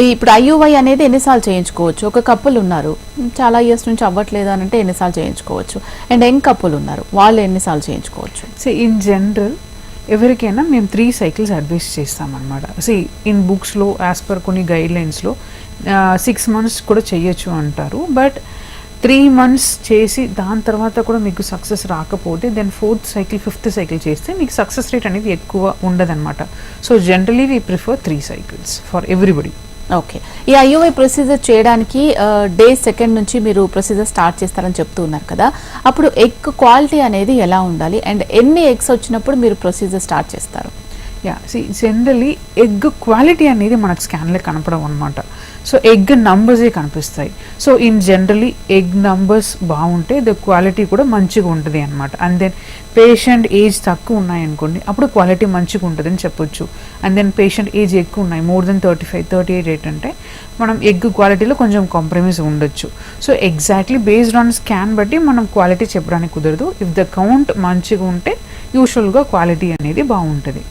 ఇప్పుడు ఐయుఐ అనేది ఎన్నిసార్లు చేయించుకోవచ్చు? ఒక కప్పులు ఉన్నారు, చాలా ఇయర్స్ నుంచి అవ్వట్లేదు అని అంటే ఎన్నిసార్లు చేయించుకోవచ్చు? అండ్ యంగ్ కప్పులు ఉన్నారు, వాళ్ళు ఎన్నిసార్లు చేయించుకోవచ్చు? సో ఇన్ జనరల్ ఎవరికైనా మేము 3 cycles అడ్వైస్ చేస్తామన్నమాట. సో ఇన్ బుక్స్లో యాజ్ పర్ కొన్ని గైడ్లైన్స్లో 6 months కూడా చేయొచ్చు అంటారు. బట్ 3 months చేసి దాని తర్వాత కూడా మీకు సక్సెస్ రాకపోతే then 4th cycle 5th cycle చేస్తే మీకు సక్సెస్ రేట్ అనేది ఎక్కువ ఉండదన్నమాట. So generally we prefer 3 cycles for everybody. Okay, ఈ ఐయుఐ ప్రొసీజర్ చేయడానికి డే 2 నుంచి మీరు ప్రొసీజర్ స్టార్ట్ చేస్తారని చెప్తూ ఉన్నారు కదా, అప్పుడు ఎగ్ క్వాలిటీ అనేది ఎలా ఉండాలి అండ్ ఎన్ని ఎగ్స్ వచ్చినప్పుడు మీరు ప్రొసీజర్ స్టార్ట్ చేస్తారు? జనరలీ ఎగ్ క్వాలిటీ అనేది మనకు స్కాన్లో కనపడవు అనమాట. సో ఎగ్ నంబర్సే కనిపిస్తాయి. So in generally egg numbers బాగుంటే ద క్వాలిటీ కూడా మంచిగా ఉంటుంది అనమాట. అండ్ దెన్ పేషెంట్ ఏజ్ తక్కువ ఉన్నాయనుకోండి, అప్పుడు క్వాలిటీ మంచిగా ఉంటుంది అని చెప్పొచ్చు. అండ్ దెన్ పేషెంట్ ఏజ్ ఎక్కువ ఉన్నాయి, మోర్ దెన్ 35, 38 అంటే మనం ఎగ్ క్వాలిటీలో కొంచెం కాంప్రమైజ్ ఉండొచ్చు. So exactly based on scan బట్టి మనం క్వాలిటీ చెప్పడానికి కుదరదు. ఇఫ్ ద కౌంట్ మంచిగా ఉంటే యూజువల్గా క్వాలిటీ అనేది బాగుంటుంది.